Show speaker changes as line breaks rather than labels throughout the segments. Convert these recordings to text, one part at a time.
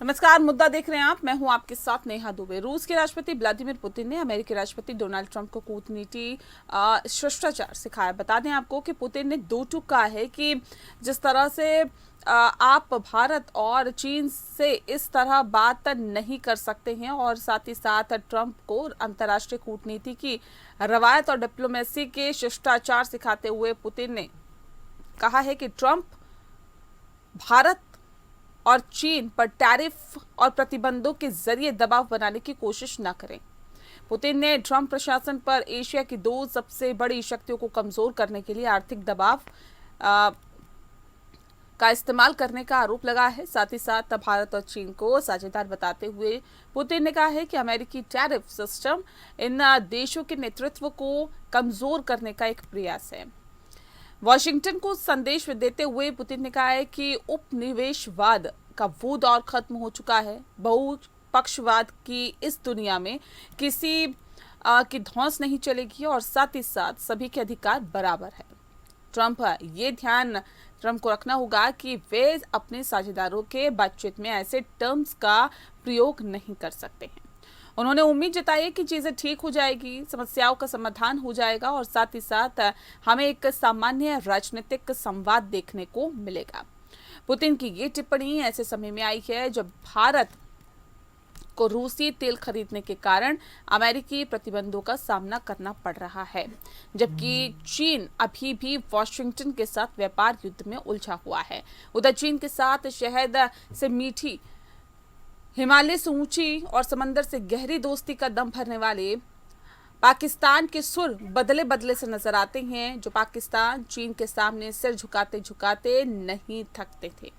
नमस्कार, मुद्दा देख रहे हैं आप। मैं हूं आपके साथ नेहा दुबे। रूस के राष्ट्रपति व्लादिमीर पुतिन ने अमेरिकी राष्ट्रपति डोनाल्ड ट्रंप को कूटनीति शिष्टाचार सिखाया। बता दें आपको कि पुतिन ने दो टूक कहा है कि जिस तरह से आप भारत और चीन से इस तरह बात नहीं कर सकते हैं, और साथ ही साथ ट्रंप को अंतर्राष्ट्रीय कूटनीति की रवायत और डिप्लोमेसी के शिष्टाचार सिखाते हुए पुतिन ने कहा है कि ट्रंप भारत और चीन पर टैरिफ और प्रतिबंधों के जरिए दबाव बनाने की कोशिश न करें। पुतिन ने ट्रंप प्रशासन पर एशिया की दो सबसे बड़ी शक्तियों को कमजोर करने के लिए आर्थिक दबाव का इस्तेमाल करने का आरोप लगाया है। साथ ही साथ भारत और चीन को साझेदार बताते हुए पुतिन ने कहा है कि अमेरिकी टैरिफ सिस्टम इन देशों के नेतृत्व को कमजोर करने का एक प्रयास है। वॉशिंगटन को संदेश देते हुए पुतिन ने कहा है कि उपनिवेशवाद का वो दौर खत्म हो चुका है। बहुपक्षवाद की इस दुनिया में किसी की धौंस नहीं चलेगी, और साथ ही साथ सभी के अधिकार बराबर है। ट्रंप को रखना होगा कि वे अपने साझेदारों के बातचीत में ऐसे टर्म्स का प्रयोग नहीं कर सकते हैं। उन्होंने उम्मीद जताई कि चीजें ठीक हो जाएगी, समस्याओं का समाधान हो जाएगा, और साथ ही साथ हमें एक सामान्य राजनीतिक संवाद देखने को मिलेगा। पुतिन की ये टिप्पणी ऐसे समय में आई है जब भारत को रूसी तेल खरीदने के कारण अमेरिकी प्रतिबंधों का सामना करना पड़ रहा है, जबकि चीन अभी भी वॉशिंगटन के साथ व्यापार युद्ध में उलझा हुआ है। उधर चीन के साथ शहद से मीठी, हिमालय से ऊंची और समंदर से गहरी दोस्ती का दम भरने वाले पाकिस्तान के सुर बदले बदले से नजर आते हैं, जो पाकिस्तान चीन के सामने सिर झुकाते झुकाते नहीं थकते थे।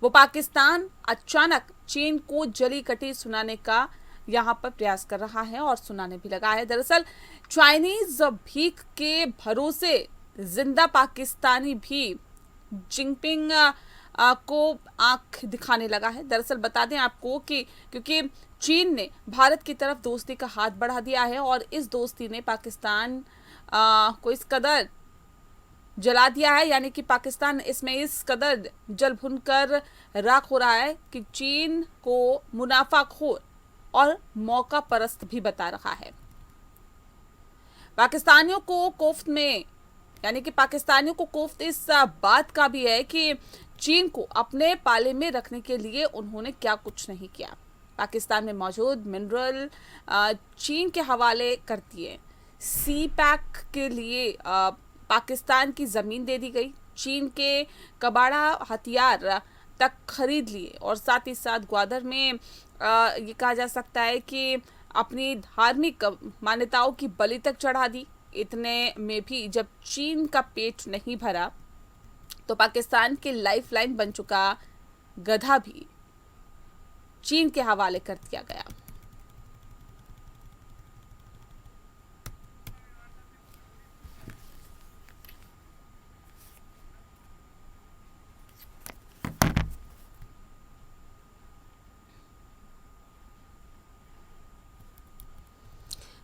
वो पाकिस्तान अचानक चीन को जली कटी सुनाने का यहाँ पर प्रयास कर रहा है, और सुनाने भी लगा है। दरअसल चाइनीज भीख के भरोसे जिंदा पाकिस्तानी भी जिनपिंग को आंख दिखाने लगा है। दरअसल बता दें आपको कि क्योंकि चीन ने भारत की तरफ दोस्ती का हाथ बढ़ा दिया है, और इस दोस्ती ने पाकिस्तान को इस कदर जला दिया है, यानी कि पाकिस्तान इसमें इस कदर जल भुनकर राख हो रहा है कि चीन को मुनाफाखोर और मौका परस्त भी बता रहा है। पाकिस्तानियों को कोफ्त इस बात का भी है कि चीन को अपने पाले में रखने के लिए उन्होंने क्या कुछ नहीं किया। पाकिस्तान में मौजूद मिनरल चीन के हवाले कर दिए। सी पैक के लिए पाकिस्तान की जमीन दे दी गई। चीन के कबाड़ा हथियार तक खरीद लिए, और साथ ही साथ ग्वादर में ये कहा जा सकता है कि अपनी धार्मिक मान्यताओं की बलि तक चढ़ा दी। इतने में भी जब चीन का पेट नहीं भरा तो पाकिस्तान की लाइफलाइन बन चुका गधा भी चीन के हवाले कर दिया गया।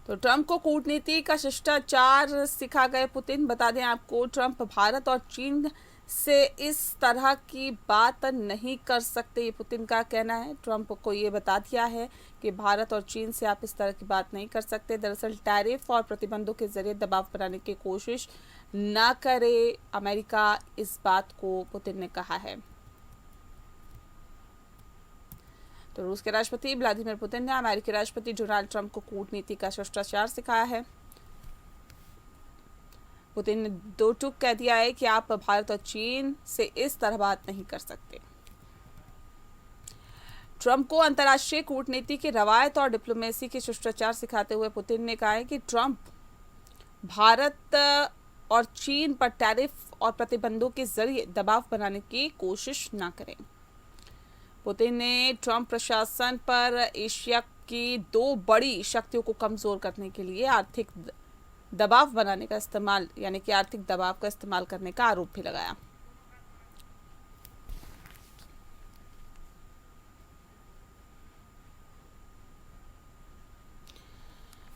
तो ट्रंप को कूटनीति का शिष्टाचार सिखा गए पुतिन। बता दें आपको, ट्रंप भारत और चीन से इस तरह की बात नहीं कर सकते, ये पुतिन का कहना है। ट्रंप को ये बता दिया है कि भारत और चीन से आप इस तरह की बात नहीं कर सकते। दरअसल टैरिफ और प्रतिबंधों के जरिए दबाव बनाने की कोशिश ना करे अमेरिका, इस बात को पुतिन ने कहा है। तो रूस के राष्ट्रपति व्लादिमीर पुतिन ने अमेरिकी राष्ट्रपति डोनाल्ड ट्रंप को कूटनीति का शिष्टाचार सिखाया है। पुतिन ने दो टूक कह दिया है कि आप भारत और चीन से इस तरह बात नहीं कर सकते। ट्रंप को अंतर्राष्ट्रीय कूटनीति की रवायत और डिप्लोमेसी के शिष्टाचार सिखाते हुए पुतिन ने कहा है कि ट्रंप भारत और चीन पर टैरिफ और प्रतिबंधों के जरिए दबाव बनाने की कोशिश ना करें। पुतिन ने ट्रंप प्रशासन पर एशिया की दो बड़ी शक्तियों को कमजोर करने के लिए आर्थिक दबाव बनाने का इस्तेमाल, यानी कि आर्थिक दबाव का इस्तेमाल करने का आरोप भी लगाया।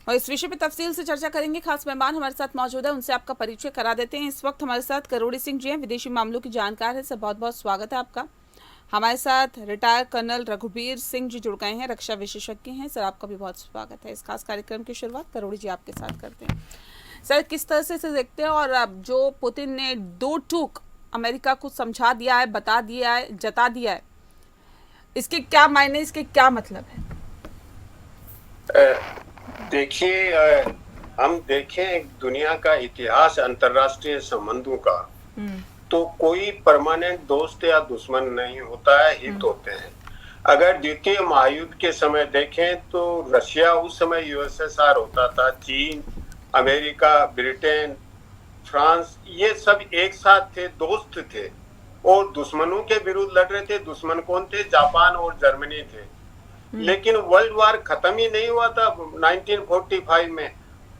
और इस विषय पे तफसील से चर्चा करेंगे। खास मेहमान हमारे साथ मौजूद है, उनसे आपका परिचय करा देते हैं। इस वक्त हमारे साथ करोड़ी सिंह जी हैं, विदेशी मामलों की जानकार है। सर, बहुत बहुत स्वागत है आपका। हमारे साथ रिटायर्ड कर्नल रघुबीर सिंह जी जुड़ गए हैं, रक्षा विशेषज्ञ हैं। सर, आपका भी बहुत स्वागत है। इस खास कार्यक्रम की शुरुआत करोड़ी जी आपके साथ करते हैं। सर, किस तरह से इसे देखते हैं, और अब जो पुतिन ने दो टूक अमेरिका को समझा दिया है, बता दिया है, जता दिया है, इसके क्या मायने, इसके क्या मतलब है?
देखिए, हम देखें दुनिया का इतिहास अंतर्राष्ट्रीय संबंधों का, तो कोई परमानेंट दोस्त या दुश्मन नहीं होता है, हित होते हैं। अगर द्वितीय महायुद्ध के समय देखें तो रशिया उस समय यूएसएसआर होता था, चीन, अमेरिका, ब्रिटेन, फ्रांस, ये सब एक साथ थे, दोस्त थे और दुश्मनों के विरुद्ध लड़ रहे थे। दुश्मन कौन थे? जापान और जर्मनी थे। लेकिन वर्ल्ड वार खत्म ही नहीं हुआ था 1945 में।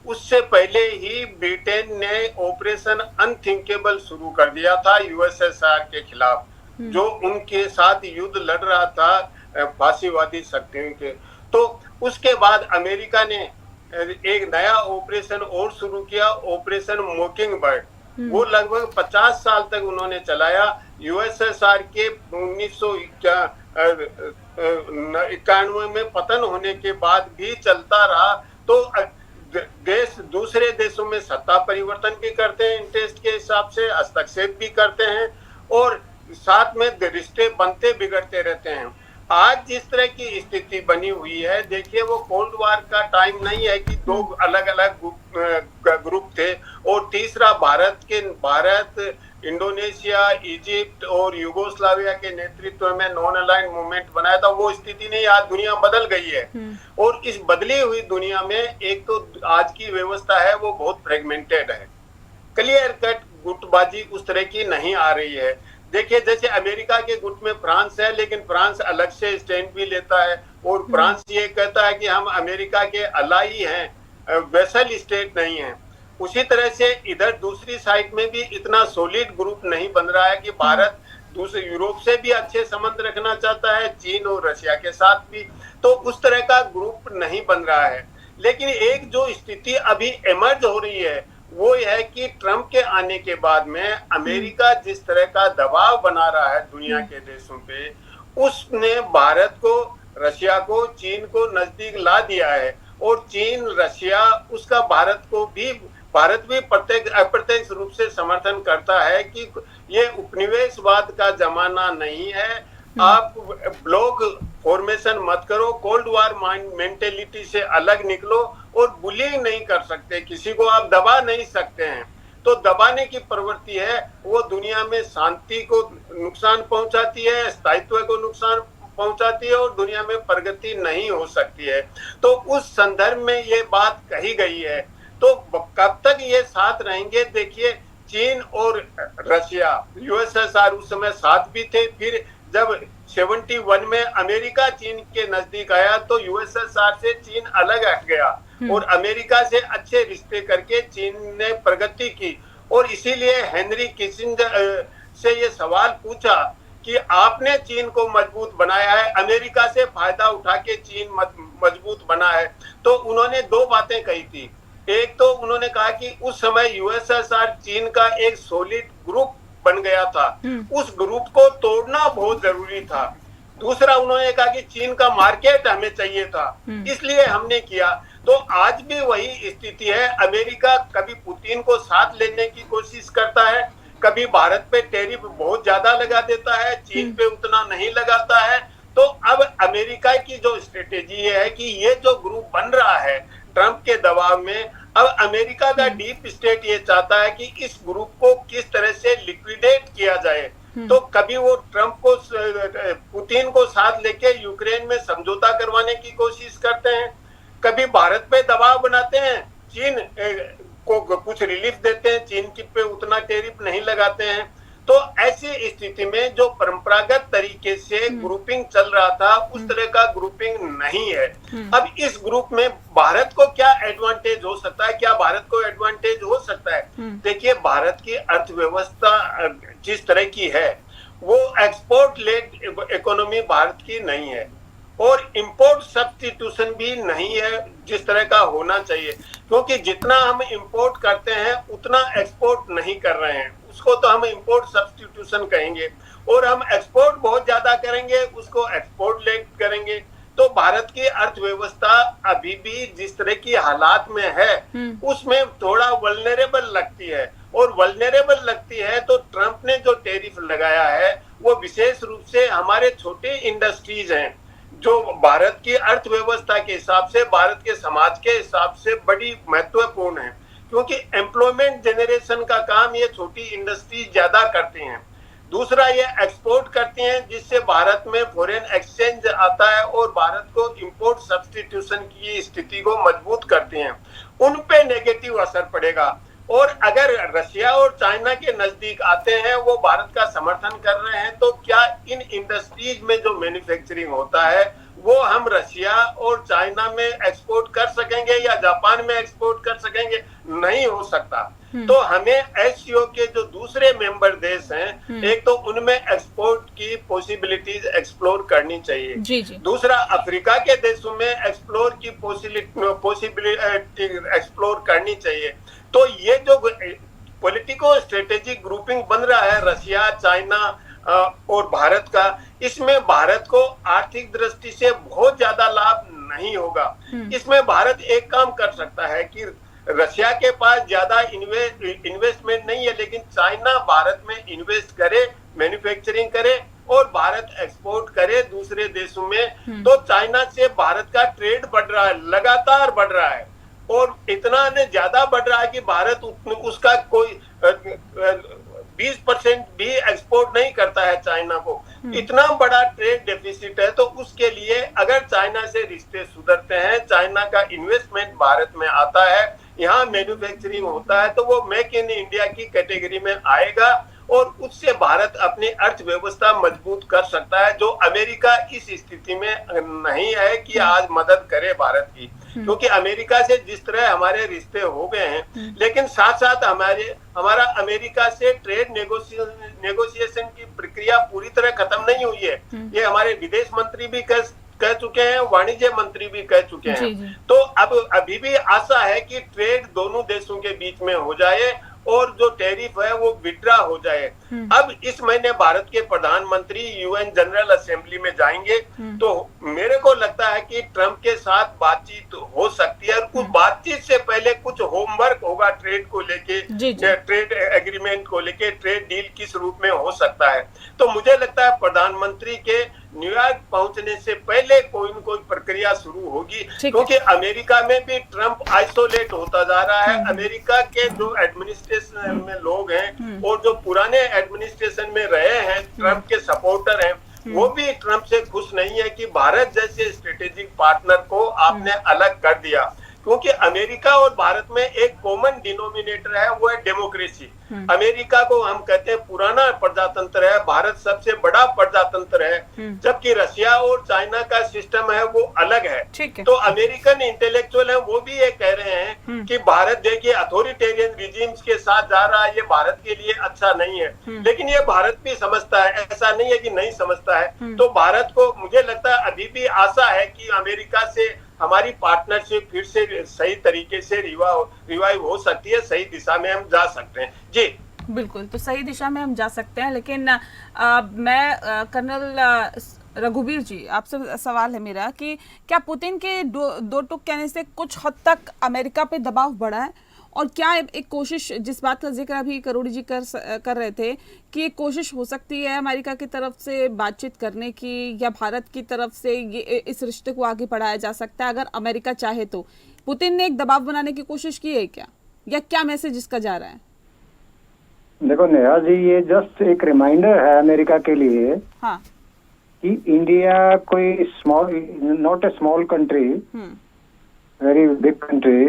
उससे पहले ही ब्रिटेन ने ऑपरेशन अनथिंकेबल शुरू कर दिया था यूएसएसआर के खिलाफ, जो उनके साथ युद्ध लड़ रहा था फासीवादी शक्तियों के। तो उसके बाद अमेरिका ने एक नया ऑपरेशन और शुरू किया, ऑपरेशन मोकिंगबर्ड। वो लगभग 50 साल तक उन्होंने चलाया। यूएसएसआर के 1991 में पतन होने के बाद भी चलता रहा। तो देश दूसरे देशों में सत्ता परिवर्तन भी करते हैं, इंटरेस्ट के हिसाब से हस्तक्षेप भी करते हैं और साथ में रिश्ते बनते बिगड़ते रहते हैं। आज जिस तरह की स्थिति बनी हुई है, देखिए वो कोल्ड वार का टाइम नहीं है कि दो अलग अलग ग्रुप थे और तीसरा भारत, इंडोनेशिया, इजिप्ट और युगोस्लाविया के नेतृत्व में नॉन अलाइंड मूवमेंट बनाया था। वो स्थिति नहीं, आज दुनिया बदल गई है। और इस बदली हुई दुनिया में एक तो आज की व्यवस्था है वो बहुत फ्रेगमेंटेड है, क्लियर कट गुटबाजी उस तरह की नहीं आ रही है। देखिए, जैसे अमेरिका के गुट में फ्रांस है, लेकिन फ्रांस अलग से स्टैंड भी लेता है और फ्रांस ये कहता है कि हम अमेरिका के अलाई हैं, वेसल स्टेट नहीं है। उसी तरह से इधर दूसरी साइड में भी इतना सॉलिड ग्रुप नहीं बन रहा है कि भारत दूसरे यूरोप से भी अच्छे संबंध रखना चाहता है, चीन और रशिया के साथ भी। तो उस तरह का ग्रुप नहीं बन रहा है। लेकिन एक जो स्थिति अभी इमर्ज हो रही है वो है कि ट्रंप के आने के बाद में अमेरिका जिस तरह का दबाव बना रहा है दुनिया के देशों पे, उसने भारत को, रशिया को, चीन को नजदीक ला दिया है। और चीन, रशिया, उसका भारत भी प्रत्यक्ष अप्रत्यक्ष रूप से समर्थन करता है कि ये उपनिवेशवाद का जमाना नहीं है। आप ब्लॉक फॉर्मेशन मत करो, कोल्ड वार मेंटेलिटी से अलग निकलो और बुलिंग नहीं कर सकते, किसी को आप दबा नहीं सकते हैं। तो दबाने की प्रवृत्ति है वो दुनिया में शांति को नुकसान पहुंचाती है, स्थायित्व को नुकसान पहुंचाती है और दुनिया में प्रगति नहीं हो सकती है। तो उस संदर्भ में ये बात कही गई है। तो कब तक ये साथ रहेंगे? देखिए, चीन और रशिया, यूएसएसआर उस समय साथ भी थे। फिर जब 71 में अमेरिका चीन के नजदीक आया तो यूएसएसआर से चीन अलग हट गया और अमेरिका से अच्छे रिश्ते करके चीन ने प्रगति की। और इसीलिए हेनरी किसिंजर से ये सवाल पूछा कि आपने चीन को मजबूत बनाया है, अमेरिका से फायदा उठा के चीन मजबूत बना है। तो उन्होंने दो बातें कही थी। एक तो उन्होंने कहा कि उस समय यूएसएसआर चीन का एक सॉलिड ग्रुप बन गया था, उस ग्रुप को तोड़ना बहुत जरूरी था। दूसरा उन्होंने कहा कि चीन का मार्केट हमें चाहिए था, इसलिए हमने किया। तो आज भी वही स्थिति है। अमेरिका कभी पुतिन को साथ लेने की कोशिश करता है, कभी भारत पे टैरिफ बहुत ज्यादा लगा देता है, चीन पे उतना नहीं लगाता है। तो अब अमेरिका की जो स्ट्रेटेजी है कि ये जो ग्रुप बन रहा है ट्रंप के दबाव में, अब अमेरिका का डीप स्टेट ये चाहता है कि इस ग्रुप को किस तरह से लिक्विडेट किया जाए। तो कभी वो ट्रंप को, पुतिन को साथ लेके यूक्रेन में समझौता करवाने की कोशिश करते हैं, कभी भारत पे दबाव बनाते हैं, चीन को कुछ रिलीफ देते हैं, चीन की पे उतना टैरिफ नहीं लगाते हैं। तो ऐसी स्थिति में जो परंपरागत तरीके से ग्रुपिंग चल रहा था उस तरह का ग्रुपिंग नहीं है। अब इस ग्रुप में भारत को क्या एडवांटेज हो सकता है? क्या भारत को एडवांटेज हो सकता है? देखिए, भारत की अर्थव्यवस्था जिस तरह की है वो एक्सपोर्ट लेड इकोनॉमी भारत की नहीं है और इंपोर्ट सब्स्टिट्यूशन भी नहीं है जिस तरह का होना चाहिए, क्योंकि जितना हम इंपोर्ट करते हैं उतना एक्सपोर्ट नहीं कर रहे हैं। उसको तो हम इंपोर्ट सब्स्टिट्यूशन कहेंगे, और हम एक्सपोर्ट बहुत ज्यादा करेंगे, उसको एक्सपोर्ट लेड करेंगे। तो भारत की अर्थव्यवस्था अभी भी जिस तरह की हालात में है उसमें थोड़ा वल्नरेबल लगती है, और वल्नरेबल लगती है तो ट्रंप ने जो टैरिफ लगाया है वो विशेष रूप से हमारे छोटे इंडस्ट्रीज हैं जो भारत की अर्थव्यवस्था के हिसाब से, भारत के समाज के हिसाब से बड़ी महत्वपूर्ण है, क्योंकि एम्प्लॉयमेंट जनरेशन का काम ये छोटी इंडस्ट्री ज्यादा करती हैं। दूसरा, ये एक्सपोर्ट करती हैं जिससे भारत में फॉरेन एक्सचेंज आता है और भारत को इंपोर्ट सब्स्टिट्यूशन की स्थिति को मजबूत करती हैं। उन पे नेगेटिव असर पड़ेगा, और अगर रशिया और चाइना के नजदीक आते हैं, वो भारत का समर्थन कर रहे हैं, तो क्या इन इंडस्ट्रीज में जो मैन्युफैक्चरिंग होता है वो हम रशिया और चाइना में एक्सपोर्ट कर सकेंगे या जापान में एक्सपोर्ट कर सकेंगे? नहीं हो सकता। तो हमें एससीओ के जो दूसरे मेंबर देश हैं, एक तो उनमें एक्सपोर्ट की पॉसिबिलिटीज एक्सप्लोर करनी चाहिए।
जी जी।
दूसरा, अफ्रीका के देशों में एक्सप्लोर की पॉसिबिलिटी एक्सप्लोर करनी चाहिए। तो ये जो पॉलिटिको स्ट्रेटेजिक ग्रुपिंग बन रहा है रशिया, चाइना और भारत का, इसमें भारत को आर्थिक दृष्टि से बहुत ज्यादा लाभ नहीं होगा। इसमें भारत एक काम कर सकता है कि रशिया के पास ज्यादा इन्वेस्टमेंट नहीं है, लेकिन चाइना भारत में इन्वेस्ट करे, मैन्युफैक्चरिंग करे और भारत एक्सपोर्ट करे दूसरे देशों में। तो चाइना से भारत का ट्रेड बढ़ रहा है, लगातार बढ़ रहा है, और इतना ने ज्यादा बढ़ रहा है कि भारत उसका कोई 20% भी एक्सपोर्ट नहीं करता है चाइना को। इतना बड़ा ट्रेड डेफिसिट है, तो उसके लिए अगर चाइना से रिश्ते सुधरते हैं, चाइना का इन्वेस्टमेंट भारत में आता है, यहाँ मैन्युफैक्चरिंग होता है, तो वो मेक इन इंडिया की कैटेगरी में आएगा, और उससे भारत अपनी अर्थव्यवस्था मजबूत कर सकता है, जो अमेरिका इस स्थिति में नहीं है कि आज मदद करे भारत की। क्योंकि अमेरिका से जिस तरह हमारे रिश्ते हो गए हैं, लेकिन साथ साथ हमारा अमेरिका से ट्रेड नेगोशिएशन की प्रक्रिया पूरी तरह खत्म नहीं हुई है। ये हमारे विदेश मंत्री भी कह चुके हैं, वाणिज्य मंत्री भी कह चुके हैं। तो अब अभी भी आशा है कि ट्रेड दोनों देशों के बीच में हो जाए और जो टैरिफ है वो विड्रा हो जाए। अब इस महीने भारत के प्रधानमंत्री यूएन जनरल असेंबली में जाएंगे, तो मेरे को लगता है कि ट्रंप के साथ बातचीत हो सकती है, और कुछ बातचीत से पहले कुछ होमवर्क होगा ट्रेड को लेके, ट्रेड एग्रीमेंट को लेके, ट्रेड डील किस रूप में हो सकता है। तो मुझे लगता है प्रधानमंत्री के न्यूयॉर्क पहुंचने से पहले कोई न कोई प्रक्रिया शुरू होगी, क्योंकि अमेरिका में भी ट्रंप आइसोलेट होता जा रहा है। अमेरिका के जो एडमिनिस्ट्रेशन में लोग हैं और जो पुराने एडमिनिस्ट्रेशन में रहे हैं, ट्रंप के सपोर्टर हैं, वो भी ट्रंप से खुश नहीं है कि भारत जैसे स्ट्रेटेजिक पार्टनर को आपने अलग कर दिया। क्योंकि अमेरिका और भारत में एक कॉमन डिनोमिनेटर है, वो है डेमोक्रेसी। अमेरिका को हम कहते हैं पुराना प्रजातंत्र है, भारत सबसे बड़ा प्रजातंत्र है, जबकि रशिया और चाइना का सिस्टम है वो अलग है। तो अमेरिकन इंटेलेक्चुअल है, वो भी ये कह रहे हैं कि भारत देखिए अथॉरिटेरियन रिजीम्स के साथ जा रहा है, ये भारत के लिए अच्छा नहीं है। लेकिन ये भारत भी समझता है, ऐसा नहीं है कि नहीं समझता है। तो भारत को मुझे लगता है अभी भी आशा है कि अमेरिका से हमारी पार्टनरशिप फिर से सही तरीके से रिवाइव हो सकती है, सही दिशा में हम जा सकते हैं। जी
बिल्कुल, तो सही दिशा में हम जा सकते हैं। लेकिन मैं कर्नल रघुवीर जी, आपसे सवाल है मेरा कि क्या पुतिन के दो टूक कहने से कुछ हद तक अमेरिका पे दबाव बढ़ा है, और क्या एक कोशिश, जिस बात का जिक्र अभी करोड़ी जी कर रहे थे, कि एक कोशिश हो सकती है अमेरिका की तरफ से बातचीत करने की, या भारत की तरफ से ये इस रिश्ते को आगे बढ़ाया जा सकता है अगर अमेरिका चाहे तो? पुतिन ने एक दबाव बनाने की कोशिश की है क्या, या क्या मैसेज इसका जा रहा है?
देखो नेहा जी, ये जस्ट एक रिमाइंडर है अमेरिका के लिए,
हाँ,
कि इंडिया कोई small, not a small country, very big country,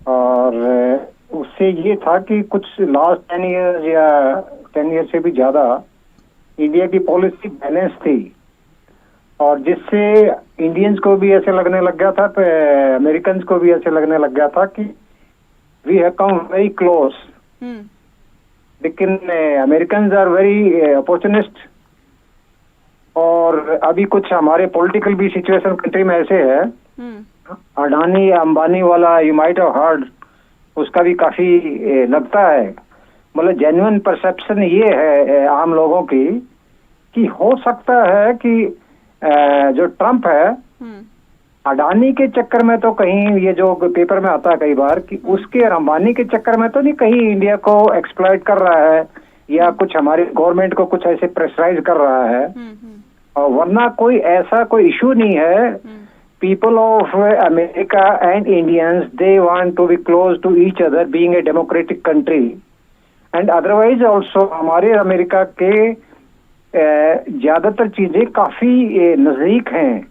और उससे ये था कि कुछ लास्ट 10 ईयर्स या 10 ईयर से भी ज्यादा इंडिया की पॉलिसी बैलेंस थी, और जिससे इंडियंस को भी ऐसे लगने लग गया था, अमेरिकन को भी ऐसे लगने लग गया था कि we have come very close. लेकिन अमेरिकन आर वेरी अपॉर्चुनिस्ट, और अभी कुछ हमारे पॉलिटिकल भी सिचुएशन कंट्री में ऐसे है, अडानी अंबानी वाला यू माइट हैव हर्ड, उसका भी काफी लगता है मतलब जेन्युइन परसेप्शन ये है आम लोगों की कि हो सकता है कि जो ट्रम्प है, अडानी के चक्कर में तो कहीं, ये जो पेपर में आता है कई बार कि उसके और अंबानी के चक्कर में तो नहीं कहीं इंडिया को एक्सप्लॉइट कर रहा है या कुछ हमारी गवर्नमेंट को कुछ ऐसे प्रेशराइज कर रहा है, और वरना कोई ऐसा कोई इशू नहीं है। People of America and Indians, they want to be close to each other being a democratic country, and otherwise also हमारे अमेरिका के ज्यादातर चीजें काफी नजदीक हैं।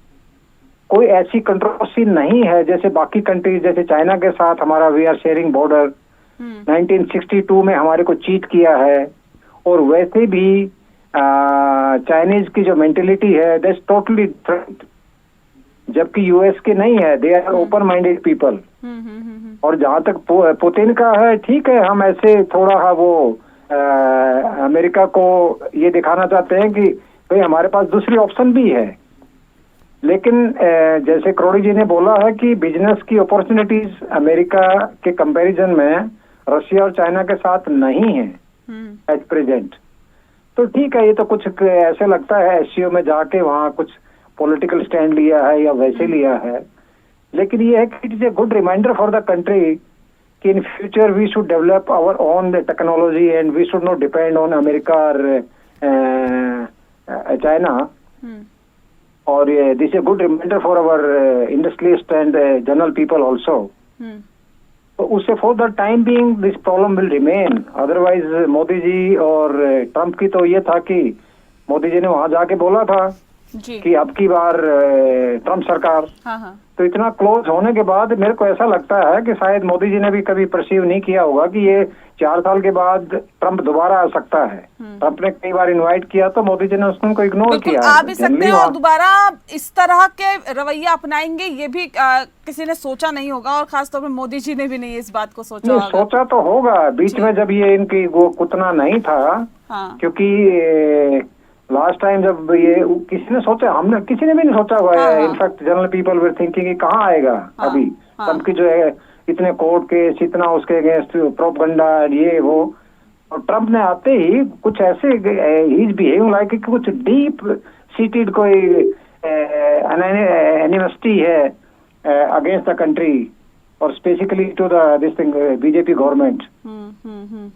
कोई ऐसी कंट्रोवर्सी नहीं है जैसे बाकी कंट्रीज, जैसे चाइना के साथ हमारा वी आर शेयरिंग बॉर्डर, 1962 में हमारे को चीट किया है, और वैसे भी चाइनीज की जो मेंटेलिटी है दैट्स टोटली डिफरेंट, जबकि यूएस के नहीं है, they are open minded people. और जहां तक पुतिन का है, ठीक है, हम ऐसे थोड़ा वो अमेरिका को ये दिखाना चाहते हैं कि भाई हमारे पास दूसरी ऑप्शन भी है, लेकिन जैसे करोड़ी जी ने बोला है कि बिजनेस की अपॉर्चुनिटीज अमेरिका के कंपैरिजन में रशिया और चाइना के साथ नहीं है एट प्रेजेंट। तो ठीक है, ये तो कुछ ऐसे लगता है एससीओ में जाके वहाँ कुछ पॉलिटिकल स्टैंड लिया है या वैसे लिया है, लेकिन ये है कि it is a good reminder for the country कि in future we should develop our own technology and we should not depend on America और चाइना। और this a good reminder for our industrialist and general people also. तो उससे for the time being this problem will remain. Otherwise Modi ji और Trump की तो ये था कि मोदी जी ने वहां जाके बोला था कि अब की बार ट्रम्प सरकार, तो इतना क्लोज होने के बाद मेरे को ऐसा लगता है कि शायद मोदी जी ने भी कभी परसीव नहीं किया होगा कि ये 4 साल के बाद ट्रम्प दोबारा आ सकता है। ट्रम्प ने कई बार इनवाइट किया तो मोदी जी ने उसको इग्नोर किया।
आ भी सकते हैं और दोबारा इस तरह के रवैया अपनाएंगे, ये भी किसी ने सोचा नहीं होगा, और खासतौर पर मोदी जी ने भी नहीं इस बात को सोचा होगा।
सोचा तो होगा बीच में जब ये इनकी वो उतना नहीं था, क्योंकि लास्ट टाइम जब ये किसी ने सोचा, हमने किसी ने भी नहीं सोचा हुआ है। In fact general people were thinking कि कहाँ आएगा अभी ट्रम्प की जो है इतने कोर्ट केस, इतना उसके अगेंस्ट प्रोपगंडा, ये वो। और ट्रम्प ने आते ही कुछ ऐसे ही इज बिहेविंग लाइक कुछ डीप सीटेड कोई एनिमिस्टी है अगेंस्ट द कंट्री और specifically to the this thing BJP government.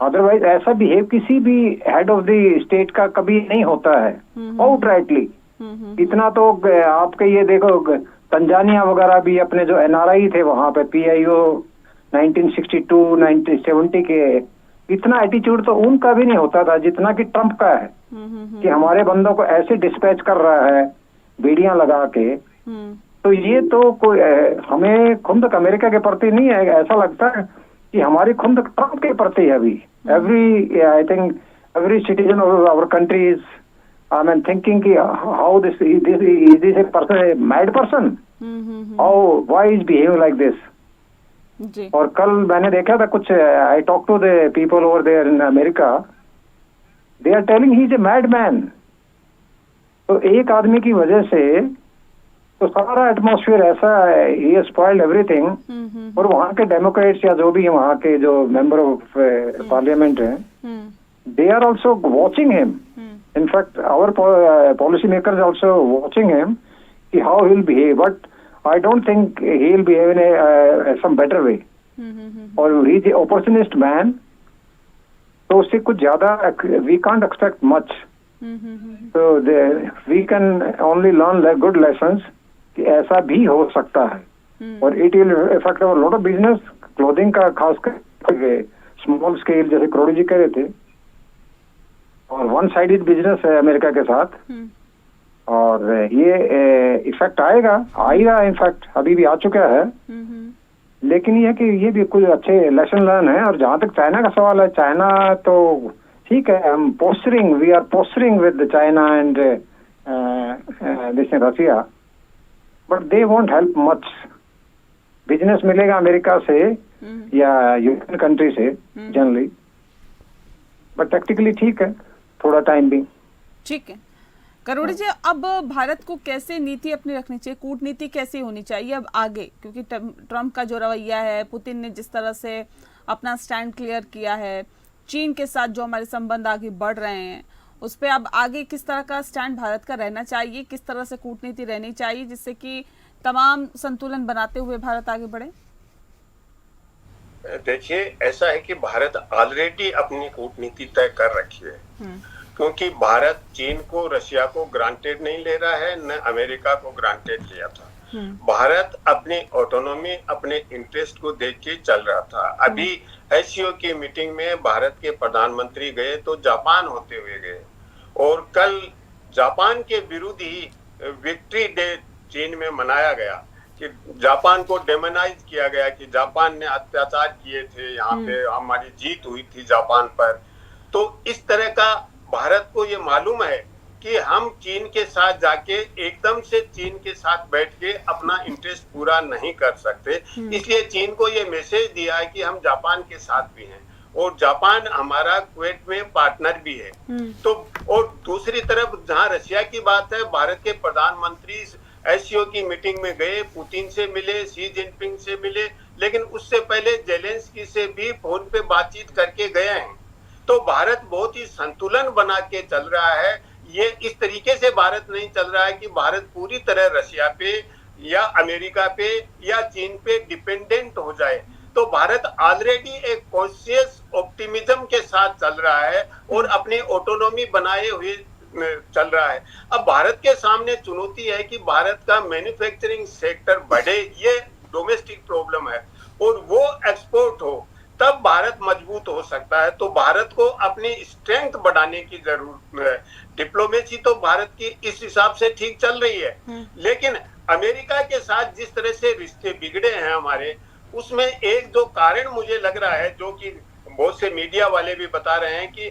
Otherwise ऐसा बिहेव किसी भी हेड ऑफ द स्टेट का कभी नहीं होता है आउटराइटली। इतना तो आपके ये देखो तंजानिया वगैरह भी अपने जो एनआरआई थे वहां पे पीआईओ 1962 1970 के, इतना एटीट्यूड तो उनका भी नहीं होता था जितना कि ट्रम्प का है कि हमारे बंदों को ऐसे डिस्पैच कर रहा है बेड़ियां लगा के। तो ये तो कोई हमें खुंदक अमेरिका के प्रति नहीं है, ऐसा लगता है कि हमारी खुंदक ट्रम्प के प्रति है अभी। Every I think every citizen of our country is I am thinking कि how this a person mad person, how why is behaving like this. और कल मैंने देखा था कुछ, I talk to the people over there in America, they are telling he is a mad man. तो एक आदमी की वजह से तो सारा एटमॉस्फेयर ऐसा है, ही स्पॉइल्ड एवरीथिंग। और वहाँ के डेमोक्रेट्स या जो भी वहाँ के जो मेंबर ऑफ पार्लियामेंट हैं, they are also watching him. In fact our policy makers also watching him कि how he will behave, but I don't think he will behave in some better way. और he is opportunist man, तो उससे कुछ ज्यादा we can't expect much. तो we can only learn good lessons कि ऐसा भी हो सकता है। और it will effect our lot of business, clothing का खास कर स्मॉल स्केल, जैसे करोड़ी जी कह रहे थे, और वन साइडेड बिजनेस है अमेरिका के साथ। और ये इफेक्ट आएगा, आएगा, इनफैक्ट अभी भी आ चुका है। लेकिन ये कि ये भी कुछ अच्छे लेसन लर्न है। और जहां तक चाइना का सवाल है, चाइना तो ठीक है, हम posturing, we are posturing with China and this Russia, but they won't help much. Business मिलेगा अमेरिका से या यूरोपियन कंट्री से जनरली, बट टैक्टिकली ठीक है, थोड़ा टाइम भी
ठीक है। करोड़ी जी, अब भारत को कैसे नीति अपनी रखनी चाहिए, कूटनीति कैसी होनी चाहिए अब आगे, क्योंकि ट्रम्प का जो रवैया है, पुतिन ने जिस तरह से अपना स्टैंड क्लियर किया है, चीन के साथ जो हमारे संबंध आगे बढ़ रहे हैं, उस पर अब आगे किस तरह का स्टैंड भारत का रहना चाहिए, किस तरह से कूटनीति रहनी चाहिए जिससे कि तमाम संतुलन बनाते हुए भारत आगे बढ़े?
देखिए, ऐसा है कि भारत ऑलरेडी अपनी कूटनीति तय कर रखी है, क्योंकि भारत चीन को, रशिया को ग्रांटेड नहीं ले रहा है, न अमेरिका को ग्रांटेड लिया था। भारत अपनी ऑटोनॉमी, अपने इंटरेस्ट को देख के चल रहा था। अभी एससीओ की मीटिंग में भारत के प्रधानमंत्री गए तो जापान होते हुए गए, और कल जापान के विरुद्ध ही विक्ट्री डे चीन में मनाया गया कि जापान को डेमोनाइज किया गया कि जापान ने अत्याचार किए थे, यहाँ पे हमारी जीत हुई थी जापान पर। तो इस तरह का भारत को ये मालूम है कि हम चीन के साथ जाके एकदम से चीन के साथ बैठ के अपना इंटरेस्ट पूरा नहीं कर सकते, इसलिए चीन को ये मैसेज दिया है कि हम जापान के साथ भी हैं, और जापान हमारा क्वेट में पार्टनर भी है। तो और दूसरी तरफ जहां रशिया की बात है, भारत के प्रधानमंत्री एससीओ की मीटिंग में गए, पुतिन से मिले, शी जिनपिंग से मिले, लेकिन उससे पहले जेलेंस्की से भी फोन पे बातचीत करके गए हैं। तो भारत बहुत ही संतुलन बना के चल रहा है। ये इस तरीके से भारत नहीं चल रहा है कि भारत पूरी तरह रशिया पे या अमेरिका पे या चीन पे डिपेंडेंट हो जाए। तो भारत ऑलरेडी एक कॉन्शियस ऑप्टिमिज्म के साथ चल रहा है और अपनी ऑटोनॉमी बनाए हुए चल रहा है। अब भारत के सामने चुनौती है कि भारत का मैन्युफैक्चरिंग सेक्टर बढ़े, ये डोमेस्टिक प्रॉब्लम है, और वो एक्सपोर्ट हो, तब भारत मजबूत हो सकता है। तो भारत को अपनी स्ट्रेंथ बढ़ाने की जरूरत है। डिप्लोमेसी तो भारत की इस हिसाब से ठीक चल रही है, लेकिन अमेरिका के साथ जिस तरह से रिश्ते बिगड़े हैं हमारे, उसमें एक जो कारण मुझे लग रहा है, जो कि बहुत से मीडिया वाले भी बता रहे हैं, कि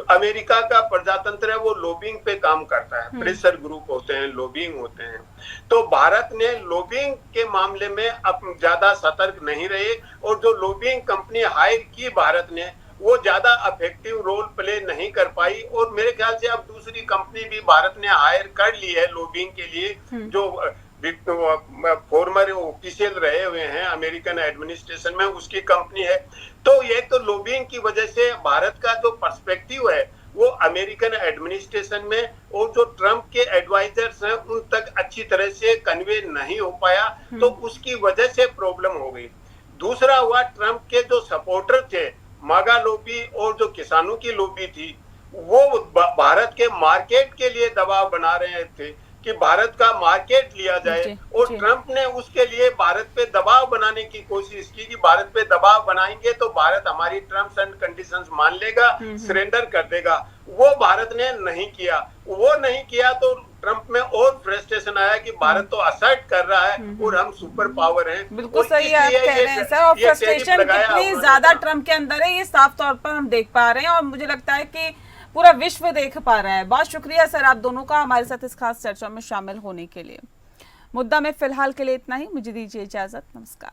अमेरिका का प्रजातंत्र है वो लॉबिंग पे काम करता है, प्रेशर ग्रुप होते हैं, लॉबिंग होते हैं। तो भारत ने लॉबिंग के मामले में अब ज्यादा सतर्क नहीं रहे, और जो लॉबिंग कंपनी हायर की भारत ने, वो ज्यादा इफेक्टिव रोल प्ले नहीं कर पाई। और मेरे ख्याल से अब दूसरी कंपनी भी भारत ने हायर कर ली है लॉबिंग के लिए, जो फॉर्मर ऑफिशियल रहे हुए हैं अमेरिकन एडमिनिस्ट्रेशन में, उसकी कंपनी है। तो ये तो लॉबिंग की वजह से भारत का जो पर्सपेक्टिव है वो अमेरिकन एडमिनिस्ट्रेशन में और जो ट्रंप के एडवाइजर्स हैं उन तक अच्छी तरह से कन्वे नहीं हो पाया, तो उसकी वजह से प्रॉब्लम हो गई। दूसरा हुआ, ट्रंप के जो सपोर्टर थे, मागा लॉबी और जो किसानों की लॉबी थी, वो भारत के मार्केट के लिए दबाव बना रहे थे कि भारत का मार्केट लिया जाए, और ट्रंप ने उसके लिए भारत पे दबाव बनाने की कोशिश की कि भारत पे दबाव बनाएंगे तो भारत हमारी टर्म्स एंड कंडीशंस मान लेगा, सरेंडर कर देगा। वो भारत ने नहीं किया। वो नहीं किया तो ट्रंप में और फ्रस्ट्रेशन आया कि भारत तो असर्ट कर रहा है और हम सुपर पावर हैं।
बिल्कुल सही आप कह रहे हैं सर, और फ्रस्ट्रेशन कितनी ज्यादा ट्रंप के अंदर है ये साफ तौर पर हम देख पा रहे हैं, और मुझे लगता है कि पूरा विश्व देख पा रहा है। बहुत शुक्रिया सर आप दोनों का हमारे साथ इस खास चर्चा में शामिल होने के लिए। मुद्दा में फिलहाल के लिए इतना ही, मुझे दीजिए इजाजत, नमस्कार।